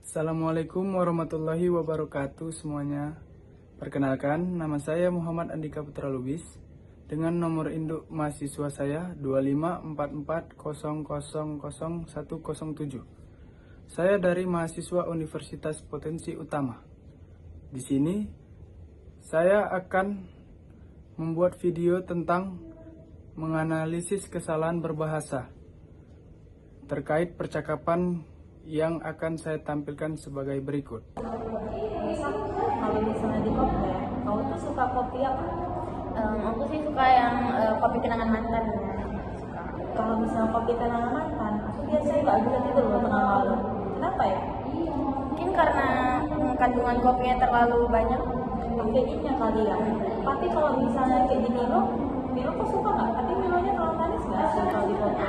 Assalamualaikum warahmatullahi wabarakatuh semuanya. Perkenalkan, nama saya Muhammad Andika Putra Lubis dengan nomor induk mahasiswa saya 2544000107. Saya dari mahasiswa Universitas Potensi Utama. Di sini saya akan membuat video tentang menganalisis kesalahan berbahasa terkait percakapan yang akan saya tampilkan sebagai berikut. Kalau misalnya di kopi ya, kau tuh suka kopi apa? Aku sih suka yang kopi kenangan mantan ya. Suka. Kalau misalnya kopi kenangan mantan, aku biasanya nggak bisa tidur loh tengah malam. Kenapa ya? Mungkin karena kandungan kopinya terlalu banyak. Kafeinnya kali ya. Tapi kalau misalnya kayak di Milo kok suka nggak? Tapi Milonya terlalu manis nggak sih kalau di kopi?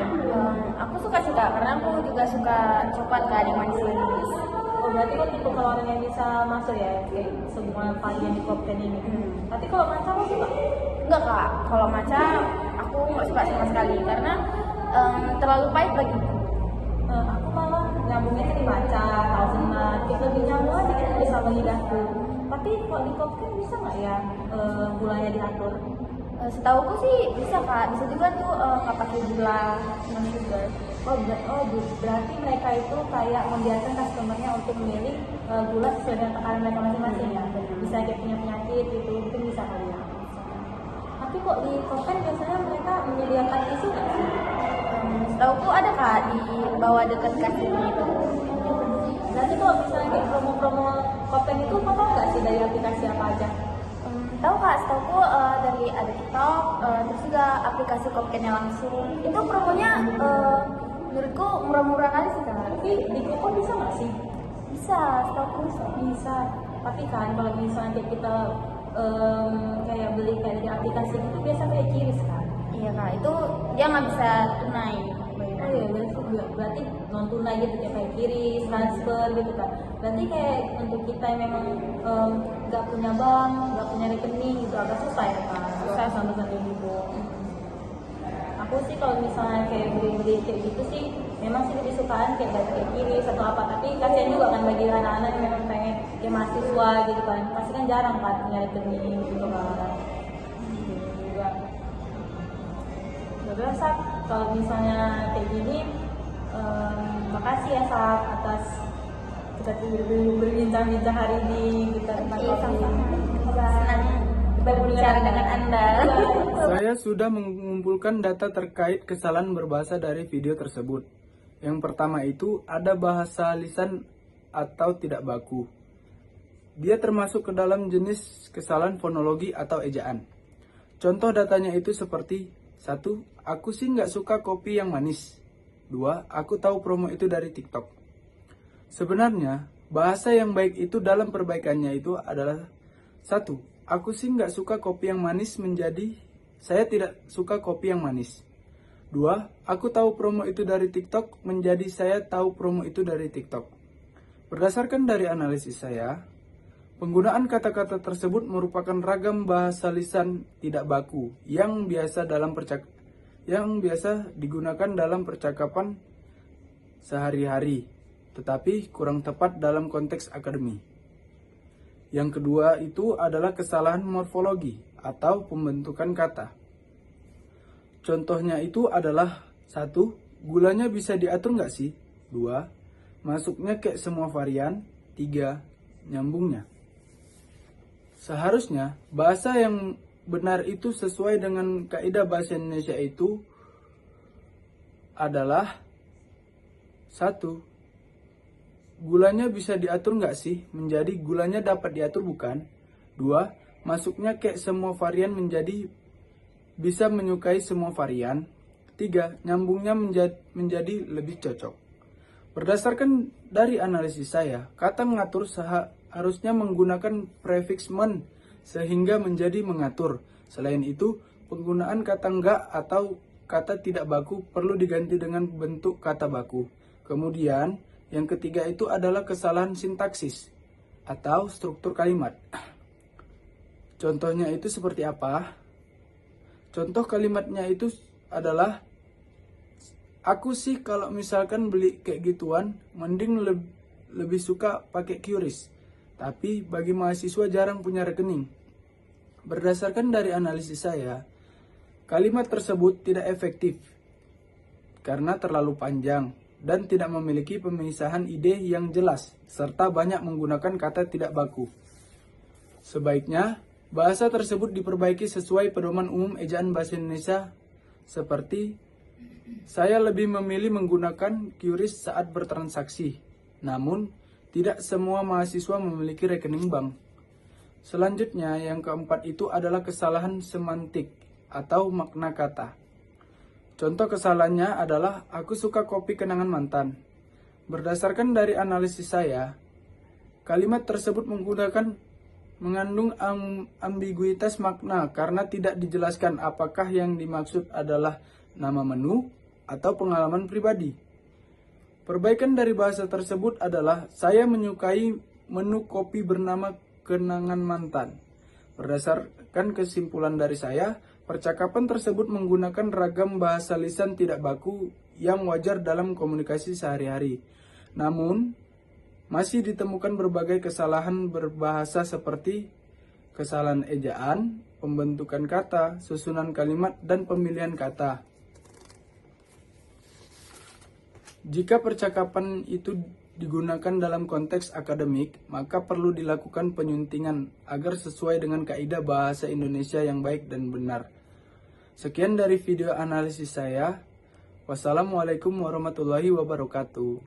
Aku suka sih kak, karena aku juga suka coklat kan yang manis-manis. Oh berarti kok tipe kalau orang yang bisa masuk ya, kayak semua varian di Kopten ini. Tapi kalau matcha kok suka? Enggak kak, kalau matcha aku nggak suka sama sekali karena terlalu pahit bagiku. Aku malah nyambungnya di matcha, hazelnut, itu lebih nyambung aja kan sama lidahku. Tapi kalau di Kopten bisa nggak ya gulanya diatur? Setauku sih bisa kak, bisa juga tuh nggak pakai gula, no sugar. Berarti mereka itu kayak membiarkan customernya untuk memilih gula sesuai dengan takaran mereka masing-masing ya. Bisa kayak punya penyakit gitu, mungkin bisa kali ya. Tapi kok di Kopen biasanya mereka menyediakan tisu nggak sih? Setauku ada kak di bawah dekat kasir gitu. Berarti kalau misalnya kayak promo-promo Kopen itu kamu tahu nggak sih dari aplikasi apa aja? Tahu kak, setauku dari ada TikTok, terus juga aplikasi Kopkennya langsung. Itu promonya menurutku murah-murah kali sih kak. Tapi di Kopken bisa nggak sih? Bisa, setauku bisa. Bisa. Tapi kan kalau misalnya kayak kita kayak beli kayak dari aplikasi itu biasa kayak kiris kan? Iya kak, itu dia nggak bisa tunai. Oh iya, berarti non tunai gitu kayak kiris, transfer gitu kan. Berarti kayak untuk kita yang memang nggak punya bank, nggak punya rekening gitu agak susah ya kan. Susah sama gitu. Aku sih kalau misalnya kayak beli-beli kayak gitu sih, memang sih lebih sukaan kayak kiris atau apa. Tapi kasihan juga kan bagi anak-anak yang memang pengen kayak mahasiswa gitu kan. Pasti kan jarang kan punya rekening gitu kan. Juga. Udah Sak, kalau misalnya kayak gini, makasih ya Sak atas kita berbincang-bincang hari ini kita tentang kopi. Senang berbicara dengan Anda. Saya sudah mengumpulkan data terkait kesalahan berbahasa dari video tersebut. Yang pertama itu ada bahasa lisan atau tidak baku. Dia termasuk ke dalam jenis kesalahan fonologi atau ejaan. Contoh datanya itu seperti 1. Aku sih nggak suka kopi yang manis. 2. Aku tahu promo itu dari TikTok. Sebenarnya, bahasa yang baik itu dalam perbaikannya itu adalah 1. Aku sih nggak suka kopi yang manis menjadi saya tidak suka kopi yang manis. 2. Aku tahu promo itu dari TikTok menjadi saya tahu promo itu dari TikTok. Berdasarkan dari analisis saya, penggunaan kata-kata tersebut merupakan ragam bahasa lisan tidak baku yang biasa digunakan dalam percakapan sehari-hari, tetapi kurang tepat dalam konteks akademi. Yang kedua itu adalah kesalahan morfologi atau pembentukan kata. Contohnya itu adalah 1. Gulanya bisa diatur nggak sih? 2. Masuknya kayak semua varian. 3. Nyambungnya. Seharusnya bahasa yang benar itu sesuai dengan kaidah bahasa Indonesia itu adalah 1. Gulanya bisa diatur nggak sih? Menjadi gulanya dapat diatur bukan? 2. Masuknya kayak semua varian menjadi bisa menyukai semua varian. 3. Nyambungnya menjadi lebih cocok. Berdasarkan dari analisis saya, kata mengatur harusnya menggunakan prefix men sehingga menjadi mengatur. Selain itu, penggunaan kata enggak atau kata tidak baku perlu diganti dengan bentuk kata baku. Kemudian, yang ketiga itu adalah kesalahan sintaksis atau struktur kalimat. Contohnya itu seperti apa? Contoh kalimatnya itu adalah, aku sih kalau misalkan beli kayak gituan, mending lebih suka pakai QRIS, tapi bagi mahasiswa jarang punya rekening. Berdasarkan dari analisis saya, kalimat tersebut tidak efektif karena terlalu panjang dan tidak memiliki pemisahan ide yang jelas, serta banyak menggunakan kata tidak baku. Sebaiknya, bahasa tersebut diperbaiki sesuai pedoman umum ejaan bahasa Indonesia seperti saya lebih memilih menggunakan QRIS saat bertransaksi, namun tidak semua mahasiswa memiliki rekening bank. Selanjutnya, yang keempat itu adalah kesalahan semantik atau makna kata. Contoh kesalahannya adalah aku suka kopi kenangan mantan. Berdasarkan dari analisis saya, kalimat tersebut mengandung ambiguitas makna karena tidak dijelaskan apakah yang dimaksud adalah nama menu atau pengalaman pribadi. Perbaikan dari bahasa tersebut adalah saya menyukai menu kopi bernama kenangan mantan. Berdasarkan kesimpulan dari saya, percakapan tersebut menggunakan ragam bahasa lisan tidak baku yang wajar dalam komunikasi sehari-hari. Namun, masih ditemukan berbagai kesalahan berbahasa seperti kesalahan ejaan, pembentukan kata, susunan kalimat, dan pemilihan kata. Jika percakapan itu digunakan dalam konteks akademik, maka perlu dilakukan penyuntingan agar sesuai dengan kaidah bahasa Indonesia yang baik dan benar. Sekian dari video analisis saya. Wassalamualaikum warahmatullahi wabarakatuh.